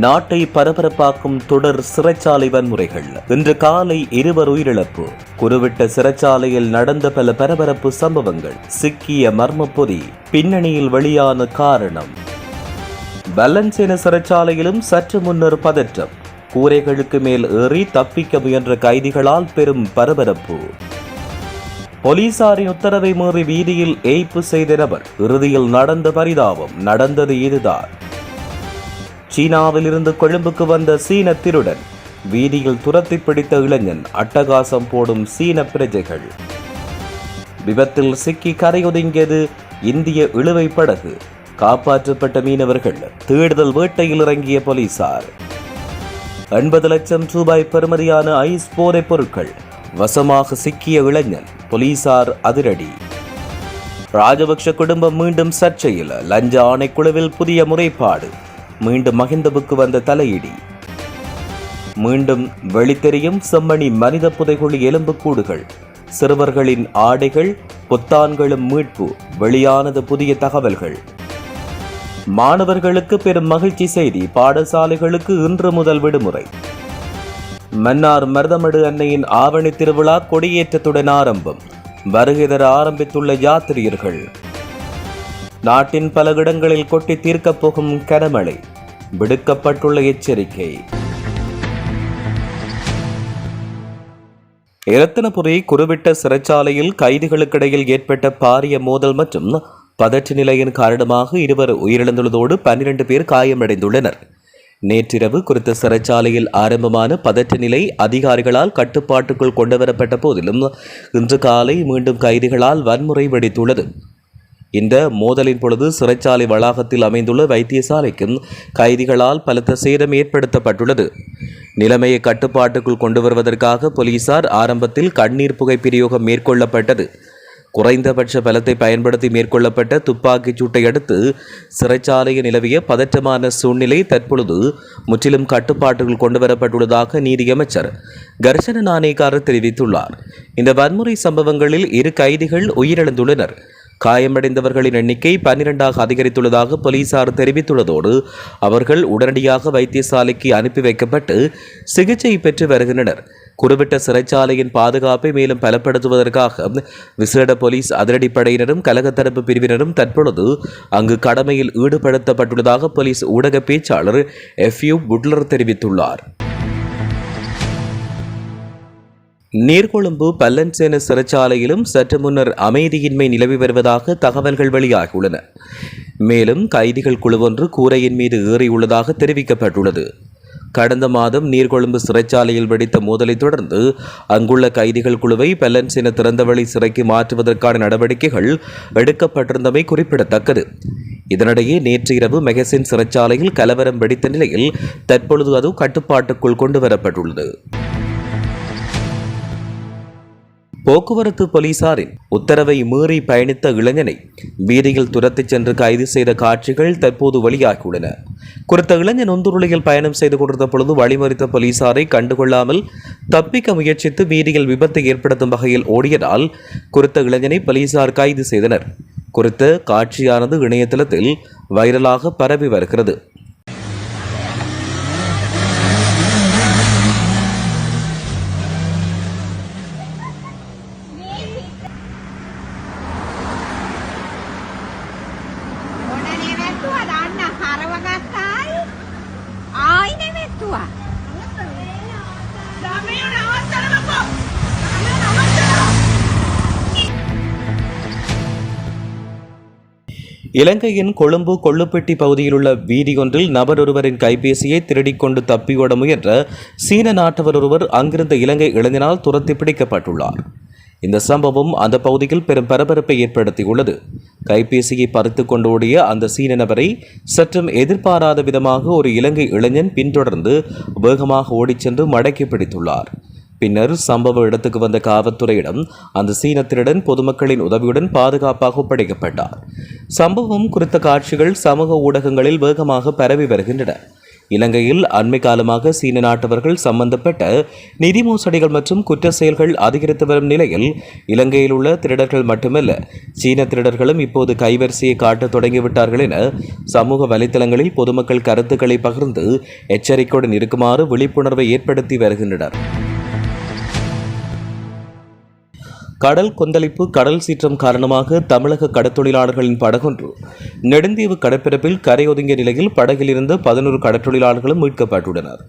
நாட்டை பரபரப்பாக்கும் தொடர் சிறைச்சாலை வன்முறைகள். இன்று காலை 2 உயிரிழப்பு. குருவிட்ட சிறைச்சாலையில் நடந்த பல பரபரப்பு சம்பவங்கள். சிக்கிய மர்ம பொதி. பின்னணியில் வெளியான காரணம். பல்லன்சேன சிறைச்சாலையிலும் சற்று முன்னர் பதற்றம். கூரைகளுக்கு மேல் ஏறி தப்பிக்க முயன்ற கைதிகளால் பெரும் பரபரப்பு. போலீசாரின் உத்தரவை மீறி வீதியில் ஏய்ப்பு செய்த நபர். இறுதியில் நடந்த பரிதாபம். நடந்தது இதுதான். சீனாவில் இருந்து கொழும்புக்கு வந்த சீன திருடன். வீதியில் துரத்தி பிடித்த இளைஞன். அட்டகாசம் போடும் சீன பிரஜைகள். விபத்தில் சிக்கி கரையொதுங்கியது இந்திய இழுவை படகு. காப்பாற்றப்பட்ட மீனவர்கள். தேடுதல் வேட்டையில் இறங்கிய போலீசார். 80 லட்சம் ரூபாய் பெறுமதியான ஐஸ் போதைப் பொருட்கள் வசமாக சிக்கிய இளைஞன். போலீசார் அதிரடி. ராஜபக்ஷ குடும்பம் மீண்டும் சர்ச்சையில். லஞ்ச ஆணைக்குழுவில் புதிய முறைப்பாடு. மீண்டும் மஹிந்தவுக்கு வந்த தலையிடி. மீண்டும் வெளித்தெரியும் செம்மணி மனித புதைகுழி எலும்புக்கூடுகள். சிறுவர்களின் ஆடைகள் பொத்தான்களும் மீட்பு. வெளியானது புதிய தகவல்கள். மாணவர்களுக்கு பெரும் மகிழ்ச்சி செய்தி. பாடசாலைகளுக்கு இன்று முதல் விடுமுறை. மன்னார் மருதமடு அன்னையின் ஆவணி திருவிழா கொடியேற்றத்துடன் ஆரம்பம். வருகை தர ஆரம்பித்துள்ள யாத்திரியர்கள். நாட்டின் பல இடங்களில் கொட்டி தீர்க்கப் போகும் கனமழை. விடுக்கப்பட்டுள்ள எச்சரிக்கை. இரத்தினபுரி குருவிட்ட சிறைச்சாலையில் கைதிகளுக்கிடையில் ஏற்பட்ட பாரிய மோதல் மற்றும் பதற்ற நிலையின் காரணமாக 2 உயிரிழந்துள்ளதோடு 12 பேர் காயமடைந்துள்ளனர். நேற்றிரவு குறித்த சிறைச்சாலையில் ஆரம்பமான பதற்ற நிலை அதிகாரிகளால் கட்டுப்பாட்டுக்குள் கொண்டுவரப்பட்ட போதிலும் இன்று காலை மீண்டும் கைதிகளால் வன்முறை வெடித்துள்ளது. இந்த மோதலின் பொழுது சிறைச்சாலை வளாகத்தில் அமைந்துள்ள வைத்தியசாலைக்கும் கைதிகளால் பலத்த சேதம் ஏற்படுத்தப்பட்டுள்ளது. நிலைமையை கட்டுப்பாட்டுக்குள் கொண்டு வருவதற்காக போலீசார் ஆரம்பத்தில் கண்ணீர் புகை பிரயோகம் மேற்கொள்ளப்பட்டது. குறைந்தபட்ச பலத்தை பயன்படுத்தி மேற்கொள்ளப்பட்ட துப்பாக்கிச் சூட்டை அடுத்து சிறைச்சாலையில் நிலவிய பதற்றமான சூழ்நிலை தற்பொழுது முற்றிலும் கட்டுப்பாட்டுக்குள் கொண்டுவரப்பட்டுள்ளதாக நீதியமைச்சர் கர்ஷன நாணயக்காரர் தெரிவித்துள்ளார். இந்த வன்முறை சம்பவங்களில் 2 கைதிகள் உயிரிழந்துள்ளனர். காயமடைந்தவர்களின் எண்ணிக்கை 12ஆக அதிகரித்துள்ளதாக போலீசார் தெரிவித்துள்ளதோடு அவர்கள் உடனடியாக வைத்தியசாலைக்கு அனுப்பி வைக்கப்பட்டு சிகிச்சை பெற்று வருகின்றனர். குருவிட்ட சிறைச்சாலையின் பாதுகாப்பை மேலும் பலப்படுத்துவதற்காக விசேட போலீஸ் அதிரடிப்படையினரும் கலகத்தரப்பு பிரிவினரும் தற்பொழுது அங்கு கடமையில் ஈடுபடுத்தப்பட்டுள்ளதாக போலீஸ் ஊடக பேச்சாளர் எஃப்யூ புட்லர் தெரிவித்துள்ளார். நீர்கொழும்பு பல்லன்சேன சிறைச்சாலையிலும் சற்று முன்னர் அமைதியின்மை நிலவி வருவதாக தகவல்கள் வெளியாகியுள்ளன. மேலும் கைதிகள் குழுவொன்று கூரையின் மீது ஏறியுள்ளதாக தெரிவிக்கப்பட்டுள்ளது. கடந்த மாதம் நீர்கொழும்பு சிறைச்சாலையில் வெடித்த மோதலை தொடர்ந்து அங்குள்ள கைதிகள் குழுவை பல்லன்சேன திறந்தவெளி சிறைக்கு மாற்றுவதற்கான நடவடிக்கைகள் எடுக்கப்பட்டிருந்தமை குறிப்பிடத்தக்கது. இதனிடையே நேற்று இரவு மெகசின் சிறைச்சாலையில் கலவரம் வெடித்த நிலையில் தற்பொழுது அது கட்டுப்பாட்டுக்குள் கொண்டுவரப்பட்டுள்ளது. போக்குவரத்து போலீசாரின் உத்தரவை மீறி பயணித்த இளைஞனை வீதியில் துரத்திச் சென்று கைது செய்த காட்சிகள் தற்போது வெளியாகியுள்ளன. குறித்த இளைஞன் ஒந்துருளியில் பயணம் செய்து கொண்டிருந்த பொழுது வழிமறித்த போலீசாரை கண்டுகொள்ளாமல் தப்பிக்க முயற்சித்து வீதியில் விபத்தை ஏற்படுத்தும் வகையில் ஓடியதால் குறித்த இளைஞனை போலீசார் கைது செய்தனர். குறித்த காட்சியானது இணையதளத்தில் வைரலாக பரவி வருகிறது. இலங்கையின் கொழும்பு கொள்ளுப்பட்டி பகுதியில் உள்ள வீதியொன்றில் நபர் ஒருவரின் கைபேசியை திருடிக்கொண்டு தப்பியோட முயன்ற சீன நாட்டவர் ஒருவர் அங்கிருந்த இலங்கை இளைஞனால் துரத்தி பிடிக்கப்பட்டுள்ளார். இந்த சம்பவம் அந்த பகுதியில் பெரும் பரபரப்பை ஏற்படுத்தியுள்ளது. கைபேசியை பறித்து கொண்டு ஓடிய அந்த சீன நபரை சற்றும் எதிர்பாராத விதமாக ஒரு இலங்கை இளைஞன் பின்தொடர்ந்து வேகமாக ஓடிச் சென்று மடக்கி பிடித்துள்ளார். பின்னர் சம்பவ இடத்துக்கு வந்த காவல்துறையிடம் அந்த சீன திருடன் பொதுமக்களின் உதவியுடன் பாதுகாப்பாக ஒப்படைக்கப்பட்டார். சம்பவம் குறித்த காட்சிகள் சமூக ஊடகங்களில் வேகமாக பரவி வருகின்றன. இலங்கையில் அண்மை காலமாக சீன நாட்டவர்கள் சம்பந்தப்பட்ட நிதி மோசடிகள் மற்றும் குற்ற செயல்கள் அதிகரித்து வரும் நிலையில் இலங்கையில் உள்ள திருடர்கள் மட்டுமல்ல சீன திருடர்களும் இப்போது கைவரிசையை காட்டத் தொடங்கிவிட்டார்கள் என சமூக வலைதளங்களில் பொதுமக்கள் கருத்துக்களை பகிர்ந்து எச்சரிக்கையுடன் இருக்குமாறு விழிப்புணர்வை ஏற்படுத்தி வருகின்றனர். கடல் கொந்தளிப்பு கடல் சீற்றம் காரணமாக தமிழக கடற்தொழிலாளர்களின் படகொன்று நெடுந்தீவு கடற்பரப்பில் கரையொதுங்கிய நிலையில் படகில் இருந்த 11 கடற்தொழிலாளர்களும் மீட்கப்பட்டுள்ளனர்.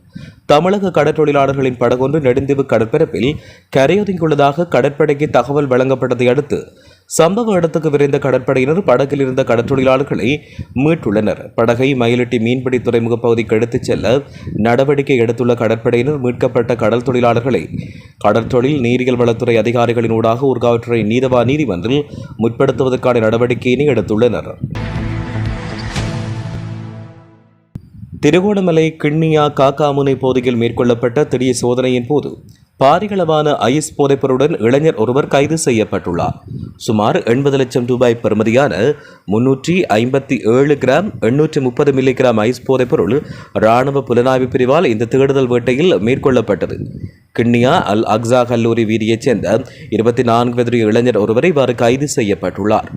தமிழக கடற்தொழிலாளர்களின் படகொன்று நெடுந்தீவு கடற்பரப்பில் கரையொதுங்கியுள்ளதாக கடற்படைக்கு தகவல் வழங்கப்பட்டதை அடுத்து சம்பவ இடத்துக்கு விரைந்த கடற்படையினர் படகில் இருந்த கடற்தொழிலாளர்களை மீட்டுள்ளனர். படகை மயிலிட்டி மீன்பிடி துறைமுக பகுதிக்கு எடுத்துச் செல்ல நடவடிக்கை எடுத்துள்ள கடற்படையினர் மீட்கப்பட்ட கடல் தொழிலாளர்களை கடற்தொழில் நீரியல் வளத்துறை அதிகாரிகளின் ஊடாக ஊர்காவற்றுறை நீதவான் நீதிமன்றில் முற்படுத்துவதற்கான நடவடிக்கையினை எடுத்துள்ளனர். திருகோணமலை கிண்ணியா காக்காமுனை பகுதியில் மேற்கொள்ளப்பட்ட திடீர் சோதனையின் போது பாரிகளவான ஐஸ் போதைப்பொருளுடன் இளைஞர் ஒருவர் கைது செய்யப்பட்டுள்ளார். சுமார் 80 லட்சம் ரூபாய் பெறுமதியான 357 கிராம் 830 மில்லிகிராம் ஐஸ் போதைப்பொருள் இராணுவ புலனாய்வு பிரிவால் இந்த தேடுதல் வேட்டையில் மேற்கொள்ளப்பட்டது. கிண்ணியா அல் அக்ஸா கல்லூரி வீதியைச் சேர்ந்த 24 வயதுடைய இளைஞர் ஒருவர் இவ்வாறு கைது செய்யப்பட்டுள்ளார்.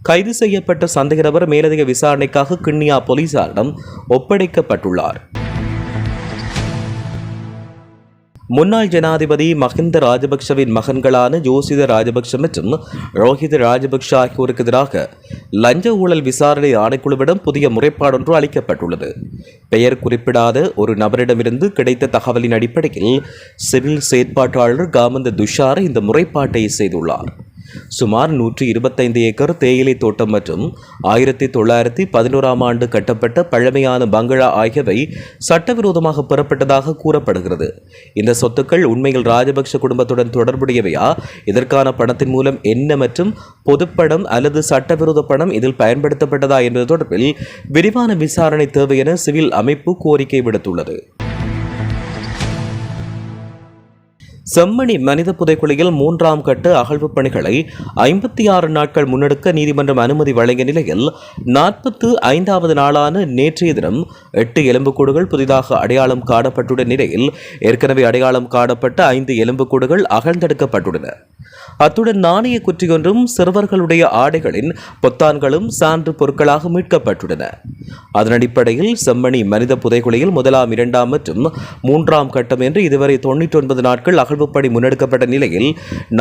கைது செய்யப்பட்ட சந்தேக நபர் மேலதிக விசாரணைக்காக கிண்ணியா போலீசாரிடம் ஒப்படைக்கப்பட்டுள்ளார். முன்னாள் ஜனாதிபதி மஹிந்த ராஜபக்ஷவின் மகன்களான யோசித ராஜபக்ஷ மற்றும் ரோஹித ராஜபக்ஷ ஆகியோருக்கு எதிராக லஞ்ச ஊழல் விசாரணை ஆணைக்குழுவிடம் புதிய முறைப்பாடொன்று அளிக்கப்பட்டுள்ளது. பெயர் குறிப்பிடாத ஒரு நபரிடமிருந்து கிடைத்த தகவலின் அடிப்படையில் சிவில் செயற்பாட்டாளர் காமந்த துஷார் இந்த முறைப்பாட்டை செய்துள்ளார். சுமார் 125 ஏக்கர் தேயிலை தோட்டம் மற்றும் 1911ஆம் ஆண்டு கட்டப்பட்ட பழமையான பங்களா ஆகியவை சட்டவிரோதமாக பெறப்பட்டதாக கூறப்படுகிறது. இந்த சொத்துக்கள் உண்மையில் ராஜபக்ஷ குடும்பத்துடன் தொடர்புடையவையா, இதற்கான பணத்தின் மூலம் என்ன மற்றும் பொதுப்பணம் அல்லது சட்டவிரோத பணம் இதில் பயன்படுத்தப்பட்டதா என்பது தொடர்பில் விரிவான விசாரணை தேவை என சிவில் அமைப்பு கோரிக்கை விடுத்துள்ளது. செம்மணி மனித புதைக்குழியில் 3ஆம் கட்ட அகழ்வு பணிகளை 56 நாட்கள் முன்னெடுக்க நீதிமன்றம் அனுமதி வழங்கிய நிலையில் 45வது நாளான நேற்றைய தினம் 8 எலும்புக்கூடுகள் புதிதாக அடையாளம் காணப்பட்டுள்ள நிலையில் ஏற்கனவே அடையாளம் காணப்பட்ட 5 எலும்புக்கூடுகள் அகழ்ந்தெடுக்கப்பட்டுள்ளன. அத்துடன் நாணய குற்றியொன்றும் சிறுவர்களுடைய ஆடைகளின் பொத்தான்களும் சான்று பொருட்களாக மீட்கப்பட்டுள்ளன. அதன் அடிப்படையில் செம்மணி மனித புதைக்குழியில் 1ஆம் 2ஆம் மற்றும் 3ஆம் கட்டம் என்று இதுவரை 99 நாட்கள் அகழ்வுப்பணி முன்னெடுக்கப்பட்ட நிலையில்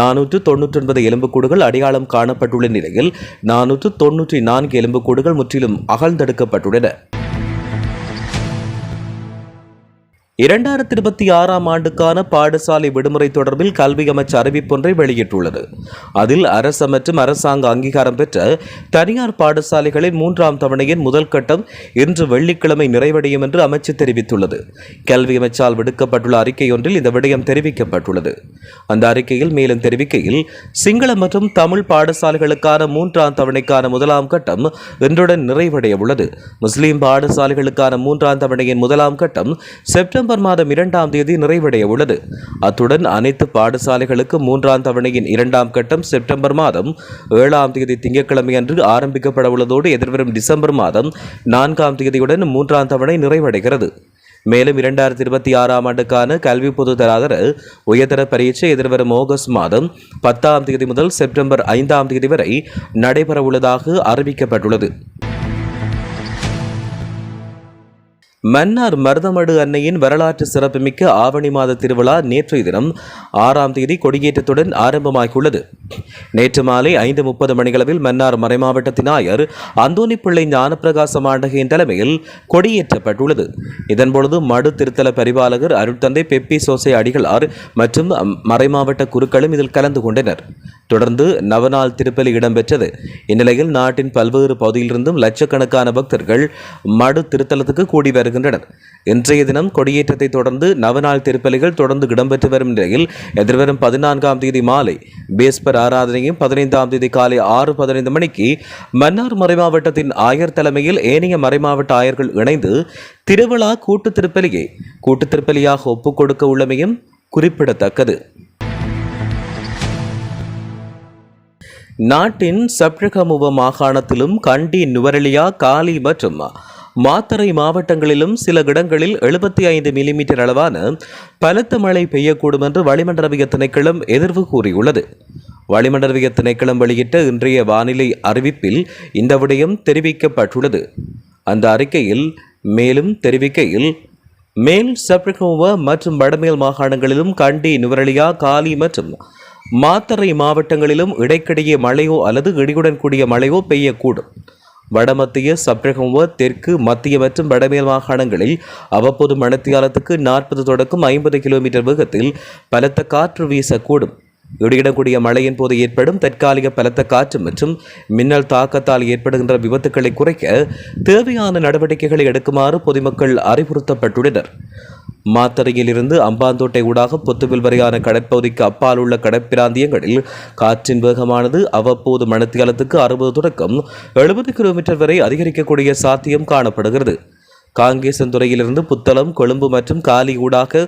499 எலும்புக்கூடுகள் அடையாளம் காணப்பட்டுள்ள நிலையில் 494 எலும்புக்கூடுகள் முற்றிலும் அகழ்ந்தெடுக்கப்பட்டுள்ளன. 2026ஆம் ஆண்டுக்கான பாடசாலை விடுமுறை தொடர்பில் கல்வி அமைச்சு அறிவிப்பொன்றை வெளியிட்டுள்ளது. அதில் அரசு மற்றும் அரசாங்க அங்கீகாரம் பெற்ற தனியார் பாடசாலைகளின் 3ஆம் தவணையின் முதல் கட்டம் இன்று வெள்ளிக்கிழமை நிறைவடையும் என்று அமைச்சு தெரிவித்துள்ளது. கல்வி அமைச்சால் விடுக்கப்பட்டுள்ள அறிக்கை ஒன்றில் இந்த விடயம் தெரிவிக்கப்பட்டுள்ளது. அந்த அறிக்கையில் மேலும் தெரிவிக்கையில் சிங்கள மற்றும் தமிழ் பாடசாலைகளுக்கான 3ஆம் தவணைக்கான முதலாம் கட்டம் இன்றுடன் நிறைவடைய உள்ளது. முஸ்லிம் பாடசாலைகளுக்கான 3ஆம் தவணையின் முதலாம் கட்டம் செப்டம்பர் மாதம் 2ஆம் தேதி நிறைவடைய உள்ளது. அத்துடன் அனைத்து பாடசாலைகளுக்கு 3ஆம் தவணையின் 2ஆம் கட்டம் செப்டம்பர் மாதம் 7ஆம் தேதி திங்கட்கிழமை அன்று ஆரம்பிக்கப்பட உள்ளதோடு எதிர்வரும் டிசம்பர் மாதம் 4ஆம் தேதியுடன் 3ஆம் தவணை நிறைவடைகிறது. மேலும் 2026ஆம் ஆண்டுக்கான கல்வி பொதுதராதர உயர்தர பரீட்சை எதிர்வரும் ஆகஸ்ட் மாதம் 10ஆம் தேதி முதல் செப்டம்பர் 5ஆம் தேதி வரை நடைபெற உள்ளதாக அறிவிக்கப்பட்டுள்ளது. மன்னார் மருதமடு அன்னையின் வரலாற்று சிறப்புமிக்க ஆவணி மாத திருவிழா நேற்றைய தினம் 6ஆம் தேதி கொடியேற்றத்துடன் ஆரம்பமாகியுள்ளது. நேற்று மாலை 5:30 மணிகளவில் மன்னார் மறைமாவட்டத்தின் ஆயர் அந்தோணிப்பிள்ளை ஞானப்பிரகாச மாண்டகையின் தலைமையில் கொடியேற்றப்பட்டுள்ளது. இதன்பொழுது மடு திருத்தல பரிபாலகர் அருட்தந்தை பெப்பி சோசை அடிகளார் மற்றும் மறைமாவட்ட குருக்களும் இதில் கலந்து கொண்டனர். தொடர்ந்து நவநாள் திருப்பலி இடம்பெற்றது. இந்நிலையில் நாட்டின் பல்வேறு பகுதியிலிருந்தும் லட்சக்கணக்கான பக்தர்கள் மடு திருத்தலத்துக்கு கூடி வருகின்றனர். இன்றைய தினம் கொடியேற்றத்தை தொடர்ந்து நவநாள் திருப்பலிகள் தொடர்ந்து இடம்பெற்று வரும் நிலையில் எதிர்வரும் 14ஆம் தேதி மாலை பேஸ்பர் ஆராதனையும் 15ஆம் தேதி காலை 6:15 மணிக்கு மன்னார் மறைமாவட்டத்தின் ஆயர் தலைமையில் ஏனைய மறைமாவட்ட ஆயர்கள் இணைந்து திருவிழா கூட்டு திருப்பலியாக ஒப்புக் கொடுக்க உள்ளமையும் குறிப்பிடத்தக்கது. நாட்டின் சப்ரகமுவ மாகாணத்திலும் கண்டி, நுவரெலியா, காலி மற்றும் மாத்தறை மாவட்டங்களிலும் சில இடங்களில் 75 மில்லிமீட்டர் அளவான பலத்த மழை பெய்யக்கூடும் என்று வளிமண்டலவிய திணைக்களம் எதிர்வு கூறியுள்ளது. வளிமண்டலவிய திணைக்களம் வெளியிட்ட இன்றைய வானிலை அறிவிப்பில் இந்த விடயம் தெரிவிக்கப்பட்டுள்ளது. அந்த அறிக்கையில் மேலும் தெரிவிக்கையில், மேல் சப்ரகமுவ மற்றும் வடமேல் மாகாணங்களிலும் கண்டி, நுவரெலியா, காலி மற்றும் மாத்தறை மாவட்டங்களிலும் இடைக்கிடையே மழையோ அல்லது இடியுடன் கூடிய மழையோ பெய்யக்கூடும். வடமத்திய சப்ரகமுவ, தெற்கு, மத்திய மற்றும் வடமேல் மாகாணங்களில் அவ்வப்போது மணித்தியாலத்துக்கு 40 தொடக்கம் 50 கிலோமீட்டர் வேகத்தில் பலத்த காற்று வீசக்கூடும். இடியுடன் மழையின் போது ஏற்படும் தற்காலிக பலத்த காற்று மற்றும் மின்னல் தாக்கத்தால் ஏற்படுகின்ற விபத்துக்களை குறைக்க தேவையான நடவடிக்கைகளை எடுக்குமாறு பொதுமக்கள் அறிவுறுத்தப்பட்டுள்ளனர். மாத்தறையில் இருந்து அம்பாந்தோட்டை ஊடாக பொத்துவில் வரையான கடற்பகுதிக்கு அப்பால் உள்ள கடற்பிராந்தியங்களில் காற்றின் வேகமானது அவ்வப்போது மணித்தியாலத்துக்கு 60 தொடக்கம் 70 கிலோமீட்டர் வரை அதிகரிக்கக்கூடிய சாத்தியம் காணப்படுகிறது. காங்கேசன்துறையிலிருந்து புத்தளம், கொழும்பு மற்றும் காலி ஊடாக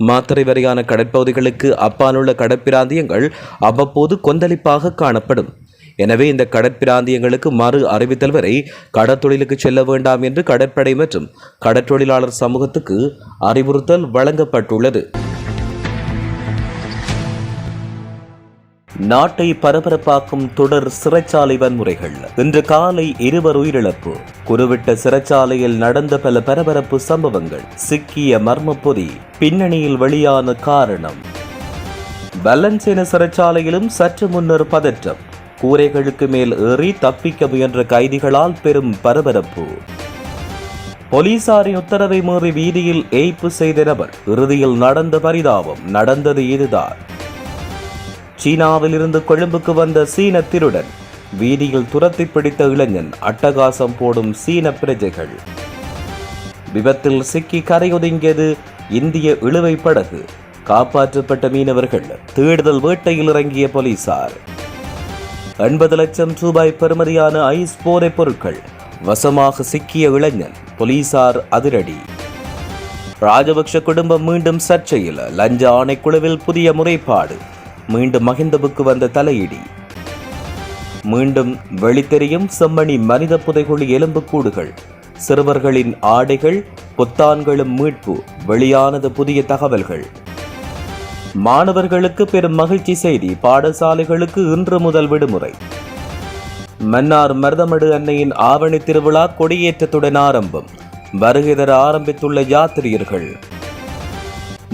மாத்தறை வரையான கடற்பகுதிகளுக்கு அப்பாலுள்ள கடற்பிராந்தியங்கள் அவ்வப்போது கொந்தளிப்பாக காணப்படும். எனவே இந்த கடற்பிராந்தியங்களுக்கு மறு அறிவித்தல் வரை கடற்தொழிலுக்கு செல்ல வேண்டாம் என்று கடற்படை மற்றும் கடற்றொழிலாளர் சமூகத்துக்கு அறிவுறுத்தல் வழங்கப்பட்டுள்ளது. நாட்டை பரபரப்பாக்கும் தொடர் சிறைச்சாலை வன்முறைகள். இன்று காலை 2 உயிரிழப்பு. குருவிட்ட சிறைச்சாலையில் நடந்த பல பரபரப்பு சம்பவங்கள். சிக்கிய மர்ம பொதி. பின்னணியில் வெளியான காரணம். வல்லன்சேன சிறைச்சாலையிலும் சற்று முன்னர் பதற்றம். கூரைகளுக்கு மேல் ஏறி தப்பிக்க முயன்ற கைதிகளால் பெரும் பரபரப்பு. போலீசாரின் உத்தரவை மீறி வீதியில் ஏய்ப்பு செய்த நபர். இறுதியில் நடந்த பரிதாபம். நடந்தது இதுதான். சீனாவில் இருந்து கொழும்புக்கு வந்த சீன திருடன். வீதியில் துரத்தி பிடித்த இளைஞன். அட்டகாசம் போடும் சீன பிரஜைகள். விபத்தில் சிக்கி கரையொதுங்கியது இந்திய இழுவை படகு. காப்பாற்றப்பட்ட மீனவர்கள். தேடுதல் வேட்டையில் இறங்கிய போலீசார். 80 லட்சம் ரூபாய் பெறுமதியான ஐஸ் போதைப் பொருட்கள் வசமாக சிக்கிய இளைஞன். போலீசார் அதிரடி. ராஜபக்ஷ குடும்பம் மீண்டும் சர்ச்சையில். லஞ்ச ஆணைக்குழுவில் புதிய முறைப்பாடு. மீண்டும் மஹிந்தவுக்கு வந்த தலையிடி. மீண்டும் வெளித்தெரியும் செம்மணி மனித புதைகுழி எலும்புக்கூடுகள். சிறுவர்களின் ஆடைகள், பொத்தான்களும் மீட்பு. வெளியானது புதிய தகவல்கள். மாணவர்களுக்கு பெரும் மகிழ்ச்சி செய்தி. பாடசாலைகளுக்கு இன்று முதல் விடுமுறை. மன்னார் மருதமடு அன்னையின் ஆவணி திருவிழா கொடியேற்றத்துடன் ஆரம்பம். வருகை தர ஆரம்பித்துள்ள யாத்திரியர்கள்.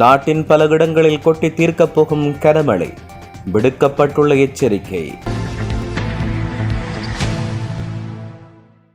நாட்டின் பல இடங்களில் கொட்டி தீர்க்கப் போகும் கனமழை. விடுக்கப்பட்டுள்ள எச்சரிக்கை.